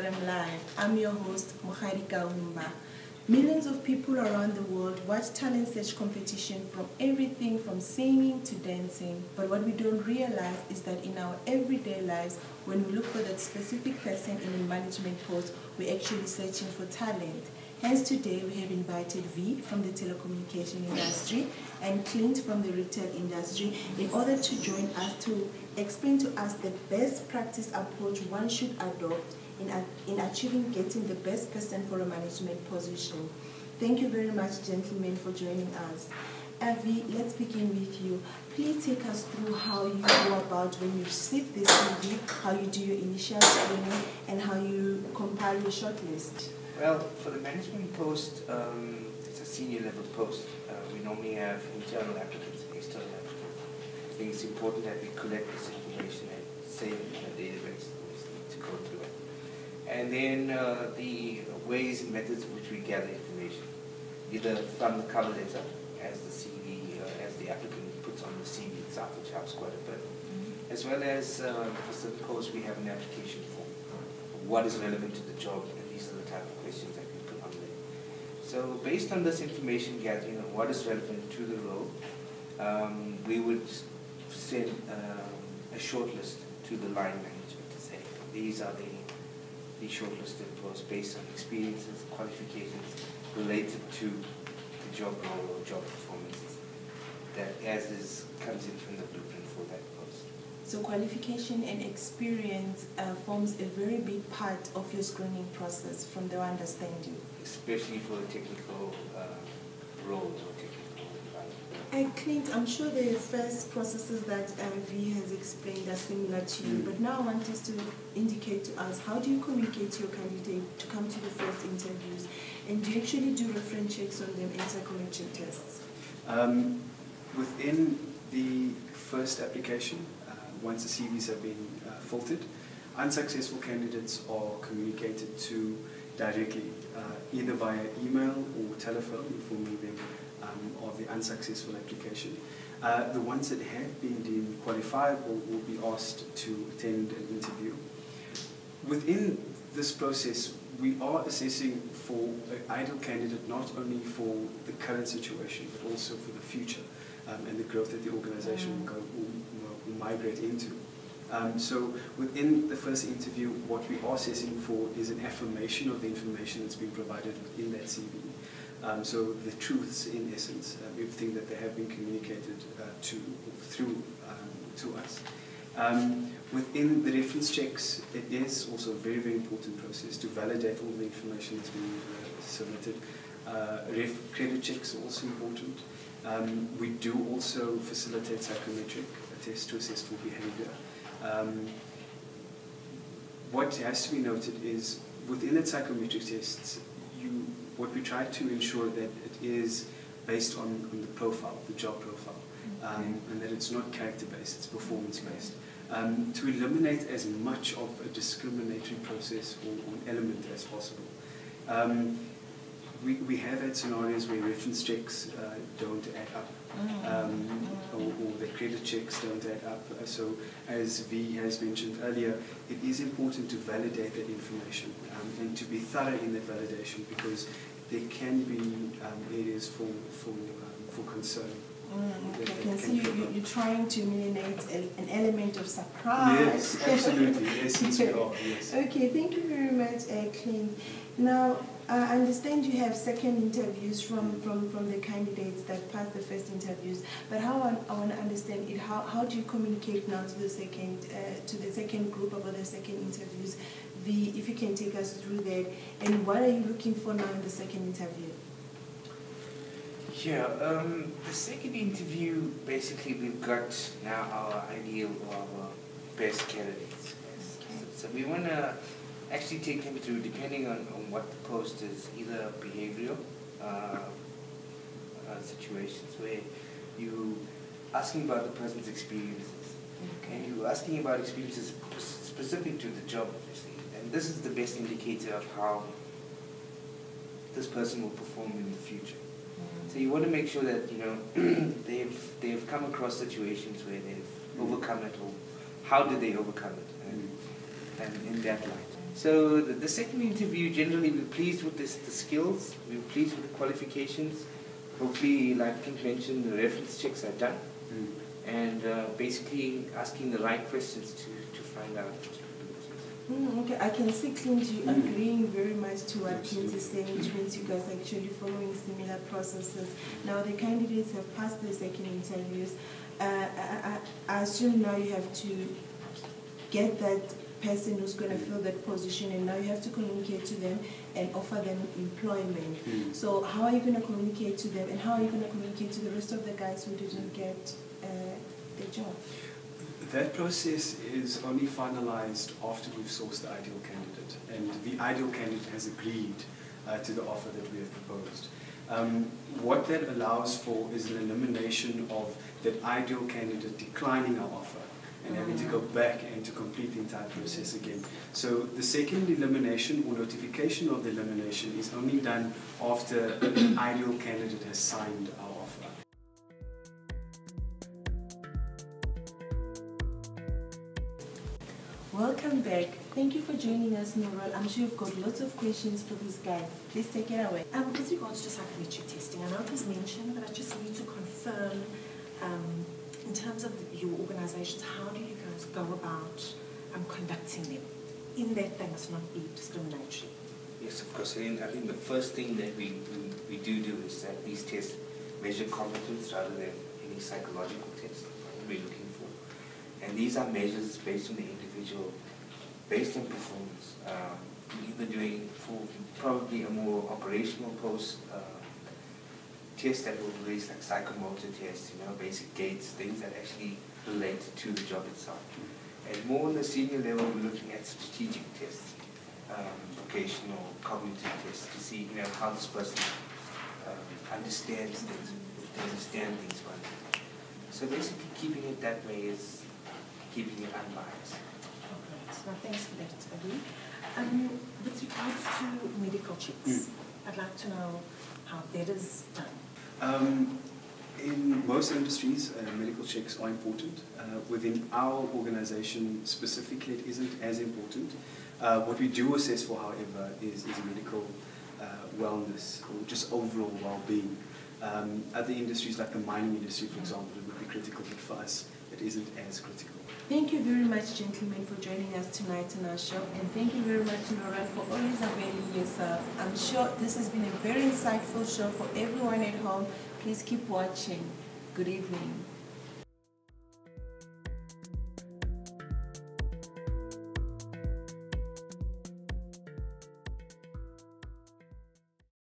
HRM Live. I'm your host, Mokharika Umba. Millions of people around the world watch talent search competition from everything from singing to dancing. But what we don't realize is that in our everyday lives, when we look for that specific person in a management post, we're actually searching for talent. Hence today we have invited V from the telecommunication industry and Clint from the retail industry in order to join us to explain to us the best practice approach one should adopt in achieving getting the best person for a management position. Thank you very much, gentlemen, for joining us. V, let's begin with you. Please take us through how you go about when you receive this CV, how you do your initial screening, and how you compile your shortlist. Well, for the management post, it's a senior level post. We normally have internal applicants and external applicants. I think it's important that we collect this information and save it in a database. We just need to go through it. And then the ways and methods in which we gather information, either from the cover letter, as the CV, as the applicant puts on the CV itself, which helps quite a bit, as well as for some posts we have an application form. What is relevant to the job, and these are the type of questions that we put on there. So based on this information gathering and what is relevant to the role, we would send a shortlist to the line manager to say, these are the shortlisted posts based on experiences, qualifications related to the job role or job performances that comes in from the blueprint for that post. So qualification and experience forms a very big part of your screening process, from the understanding. Especially for the technical roles or technical environment. Clint, I'm sure the first processes that V has explained are similar to you, but now I want us to indicate to us, how do you communicate to your candidate to come to the first interviews? And do you actually do reference checks on them and psychometric tests? Within the first application, once the CVs have been filtered, unsuccessful candidates are communicated to directly, either via email or telephone, informing them of the unsuccessful application. The ones that have been deemed qualifiable will be asked to attend an interview. Within this process, we are assessing for an ideal candidate not only for the current situation, but also for the future and the growth that the organization will migrate into. So within the first interview, what we are assessing for is an affirmation of the information that's been provided within that CV. So the truths, in essence, everything that they have been communicated through to us. Within the reference checks, it is also a very, very important process to validate all the information that's been submitted. Credit checks are also important. We do also facilitate psychometric tests to assess for behavior. What has to be noted is within the psychometric tests, what we try to ensure that it is based on the profile, the job profile, and that it's not character-based, it's performance-based. To eliminate as much of a discriminatory process or element as possible. We have had scenarios where reference checks don't add up, or the credit checks don't add up. So, as V has mentioned earlier, it is important to validate that information and to be thorough in that validation, because there can be areas for concern. I can see you're trying to eliminate an element of surprise. Yes, absolutely. Yes, we are. Yes. Okay, thank you very much, Clint. Now, I understand you have second interviews from the candidates that passed the first interviews, but how I want to understand it, how do you communicate now to the second group about the second interviews? V, if you can take us through that, and what are you looking for now in the second interview? Yeah, the second interview, basically we've got now our ideal or our best candidates. Okay. So we want to actually take them through, depending on what the post is, either behavioral situations where you asking about the person's experiences. Okay, you're asking about experiences specific to the job, obviously, and this is the best indicator of how this person will perform in the future. So you want to make sure that they've come across situations where they've overcome it, or how did they overcome it, and in that light. So the second interview, generally we're pleased with the skills, we're pleased with the qualifications. Hopefully, like Pink mentioned, the reference checks are done. And basically asking the right questions to find out. Okay, I can see Clint, you agreeing very much to what Clint is saying, which means you guys are actually following similar processes. Now the candidates have passed the second interviews. I assume now you have to get that person who's going to fill that position, and now you have to communicate to them and offer them employment. So how are you going to communicate to them, and how are you going to communicate to the rest of the guys who didn't get the job? That process is only finalized after we've sourced the ideal candidate, and the ideal candidate has agreed to the offer that we have proposed. What that allows for is an elimination of that ideal candidate declining our offer and having to go back and to complete the entire process again. So the second elimination or notification of the elimination is only done after the ideal candidate has signed our offer. Welcome back. Thank you for joining us, Noral. I'm sure you've got lots of questions for these guys. Please take it away. With regards to psychometric testing, I know it was mentioned, but I just need to confirm, in terms of your organizations, how do you guys go about conducting them in that they must not be discriminatory? Yes, of course. I think the first thing that we do is that these tests measure competence rather than any psychological tests that we're looking for. And these are measures based on the individual, based on performance. Either doing for probably a more operational post test that will release like psychomotor tests, basic gates, things that actually relate to the job itself. And more on the senior level, we're looking at strategic tests, vocational, cognitive tests to see how this person understands things, if they understand things well. So basically keeping it that way is keeping it unbiased. Alright, now thanks for that, Adi. With regards to medical checks, I'd like to know how that is done. In most industries, medical checks are important. Within our organization specifically, it isn't as important. What we do assess for, however, is medical wellness or just overall well-being. Other industries like the mining industry, for example, it would be critical, but for us, it isn't as critical. Thank you very much, gentlemen, for joining us tonight on our show. And thank you very much, Nora, for always availing yourself. I'm sure this has been a very insightful show for everyone at home. Please keep watching. Good evening.